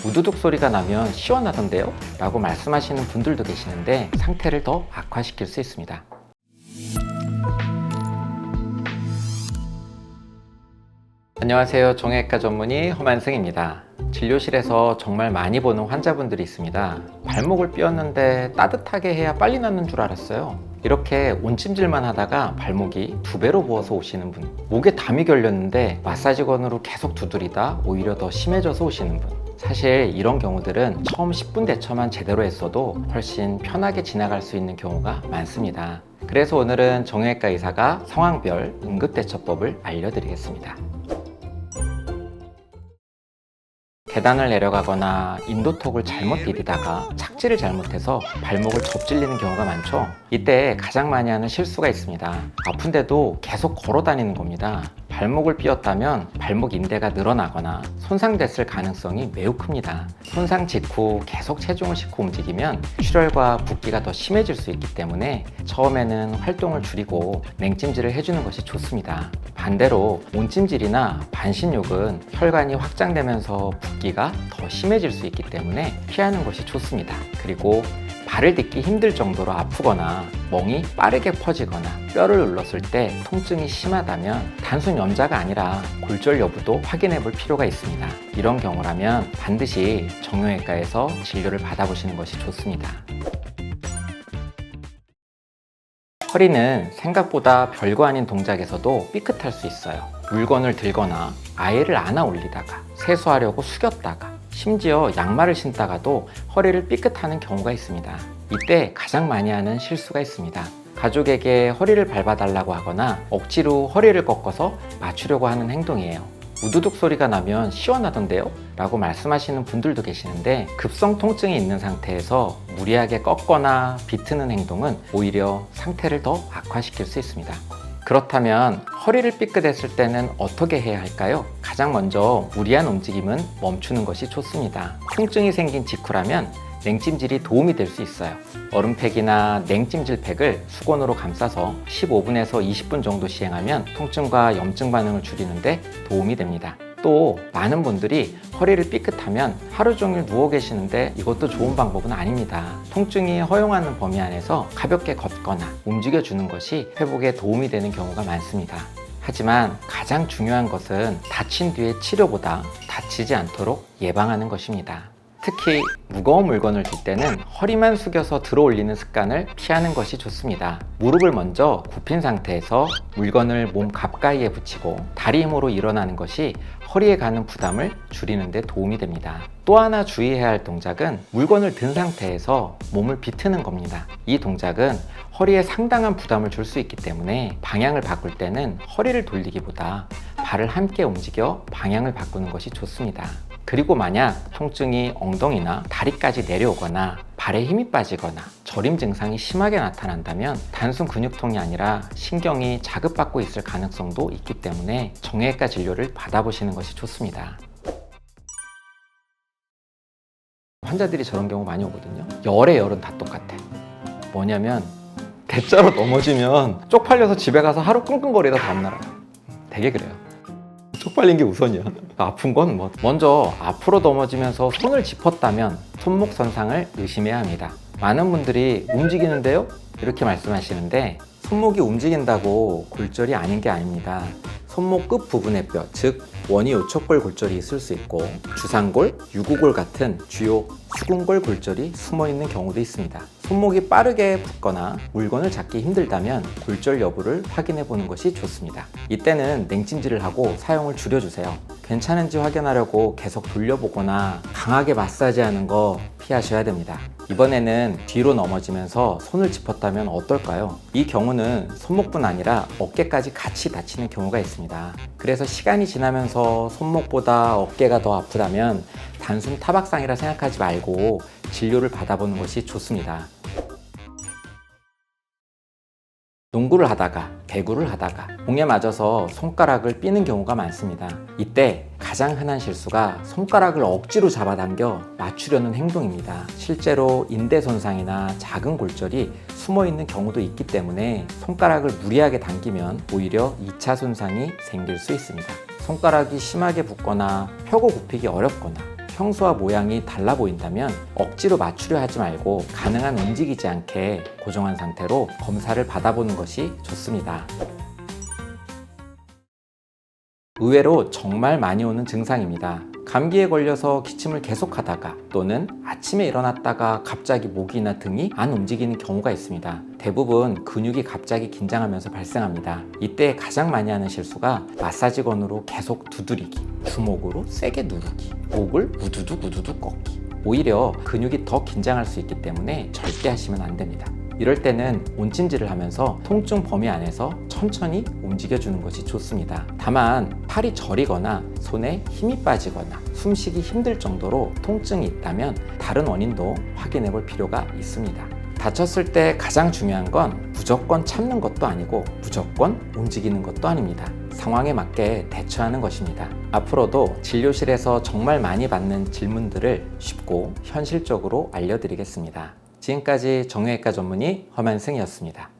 우두둑 소리가 나면 시원하던데요? 라고 말씀하시는 분들도 계시는데 상태를 더 악화시킬 수 있습니다. 안녕하세요. 정형외과 전문의 허만승입니다. 진료실에서 정말 많이 보는 환자분들이 있습니다. 발목을 삐었는데 따뜻하게 해야 빨리 낫는 줄 알았어요. 이렇게 온찜질만 하다가 발목이 2배로 부어서 오시는 분, 목에 담이 걸렸는데 마사지건으로 계속 두드리다 오히려 더 심해져서 오시는 분, 사실 이런 경우들은 처음 10분 대처만 제대로 했어도 훨씬 편하게 지나갈 수 있는 경우가 많습니다. 그래서 오늘은 정형외과 의사가 상황별 응급대처법을 알려드리겠습니다. 계단을 내려가거나 인도턱을 잘못 디디다가 착지를 잘못해서 발목을 접질리는 경우가 많죠. 이때 가장 많이 하는 실수가 있습니다. 아픈데도 계속 걸어 다니는 겁니다. 발목을 삐었다면 발목 인대가 늘어나거나 손상됐을 가능성이 매우 큽니다. 손상 직후 계속 체중을 싣고 움직이면 출혈과 붓기가 더 심해질 수 있기 때문에 처음에는 활동을 줄이고 냉찜질을 해주는 것이 좋습니다. 반대로 온찜질이나 반신욕은 혈관이 확장되면서 붓기가 더 심해질 수 있기 때문에 피하는 것이 좋습니다. 그리고 발을 딛기 힘들 정도로 아프거나 멍이 빠르게 퍼지거나 뼈를 눌렀을 때 통증이 심하다면 단순 염자가 아니라 골절 여부도 확인해 볼 필요가 있습니다. 이런 경우라면 반드시 정형외과에서 진료를 받아보시는 것이 좋습니다. 허리는 생각보다 별거 아닌 동작에서도 삐끗할 수 있어요. 물건을 들거나 아예를 안아 올리다가 세수하려고 숙였다가 심지어 양말을 신다가도 허리를 삐끗하는 경우가 있습니다. 이때 가장 많이 하는 실수가 있습니다. 가족에게 허리를 밟아달라고 하거나 억지로 허리를 꺾어서 맞추려고 하는 행동이에요. 우두둑 소리가 나면 시원하던데요? 라고 말씀하시는 분들도 계시는데 급성 통증이 있는 상태에서 무리하게 꺾거나 비트는 행동은 오히려 상태를 더 악화시킬 수 있습니다. 그렇다면 허리를 삐끗했을 때는 어떻게 해야 할까요? 가장 먼저 무리한 움직임은 멈추는 것이 좋습니다. 통증이 생긴 직후라면 냉찜질이 도움이 될 수 있어요. 얼음팩이나 냉찜질팩을 수건으로 감싸서 15분에서 20분 정도 시행하면 통증과 염증 반응을 줄이는데 도움이 됩니다. 또 많은 분들이 허리를 삐끗하면 하루 종일 누워 계시는데 이것도 좋은 방법은 아닙니다. 통증이 허용하는 범위 안에서 가볍게 걷거나 움직여주는 것이 회복에 도움이 되는 경우가 많습니다. 하지만 가장 중요한 것은 다친 뒤의 치료보다 다치지 않도록 예방하는 것입니다. 특히 무거운 물건을 들 때는 허리만 숙여서 들어 올리는 습관을 피하는 것이 좋습니다. 무릎을 먼저 굽힌 상태에서 물건을 몸 가까이에 붙이고 다리 힘으로 일어나는 것이 허리에 가는 부담을 줄이는 데 도움이 됩니다. 또 하나 주의해야 할 동작은 물건을 든 상태에서 몸을 비트는 겁니다. 이 동작은 허리에 상당한 부담을 줄 수 있기 때문에 방향을 바꿀 때는 허리를 돌리기보다 발을 함께 움직여 방향을 바꾸는 것이 좋습니다. 그리고 만약 통증이 엉덩이나 다리까지 내려오거나 발에 힘이 빠지거나 저림 증상이 심하게 나타난다면 단순 근육통이 아니라 신경이 자극받고 있을 가능성도 있기 때문에 정형외과 진료를 받아보시는 것이 좋습니다. 환자들이 저런 경우 많이 오거든요. 열의 열은 다 똑같아. 뭐냐면 대자로 넘어지면 쪽팔려서 집에 가서 하루 끙끙거리다 다음날 와요. 되게 그래요. 쪽팔린 게 우선이야. 아픈 건 먼저 앞으로 넘어지면서 손을 짚었다면 손목 손상을 의심해야 합니다. 많은 분들이 움직이는데요? 이렇게 말씀하시는데 손목이 움직인다고 골절이 아닌 게 아닙니다. 손목 끝 부분의 뼈, 즉 원위 요척골 골절이 있을 수 있고 주상골, 유구골 같은 주요 수근골 골절이 숨어 있는 경우도 있습니다. 손목이 빠르게 붓거나 물건을 잡기 힘들다면 골절 여부를 확인해 보는 것이 좋습니다. 이때는 냉찜질을 하고 사용을 줄여주세요. 괜찮은지 확인하려고 계속 돌려보거나 강하게 마사지하는 거 피하셔야 됩니다. 이번에는 뒤로 넘어지면서 손을 짚었다면 어떨까요? 이 경우는 손목뿐 아니라 어깨까지 같이 다치는 경우가 있습니다. 그래서 시간이 지나면서 손목보다 어깨가 더 아프다면 단순 타박상이라 생각하지 말고 진료를 받아보는 것이 좋습니다. 농구를 하다가 배구를 하다가 공에 맞아서 손가락을 삐는 경우가 많습니다. 이때 가장 흔한 실수가 손가락을 억지로 잡아당겨 맞추려는 행동입니다. 실제로 인대 손상이나 작은 골절이 숨어 있는 경우도 있기 때문에 손가락을 무리하게 당기면 오히려 2차 손상이 생길 수 있습니다. 손가락이 심하게 붓거나 펴고 굽히기 어렵거나 평소와 모양이 달라 보인다면 억지로 맞추려 하지 말고 가능한 움직이지 않게 고정한 상태로 검사를 받아보는 것이 좋습니다. 의외로 정말 많이 오는 증상입니다. 감기에 걸려서 기침을 계속하다가 또는 아침에 일어났다가 갑자기 목이나 등이 안 움직이는 경우가 있습니다. 대부분 근육이 갑자기 긴장하면서 발생합니다. 이때 가장 많이 하는 실수가 마사지건으로 계속 두드리기, 주먹으로 세게 누르기, 목을 우두둑 우두둑 꺾기. 오히려 근육이 더 긴장할 수 있기 때문에 절대 하시면 안 됩니다. 이럴 때는 온찜질을 하면서 통증 범위 안에서 천천히 움직여주는 것이 좋습니다. 다만 팔이 저리거나 손에 힘이 빠지거나 숨쉬기 힘들 정도로 통증이 있다면 다른 원인도 확인해 볼 필요가 있습니다. 다쳤을 때 가장 중요한 건 무조건 참는 것도 아니고 무조건 움직이는 것도 아닙니다. 상황에 맞게 대처하는 것입니다. 앞으로도 진료실에서 정말 많이 받는 질문들을 쉽고 현실적으로 알려드리겠습니다. 지금까지 정형외과 전문의 허만승이었습니다.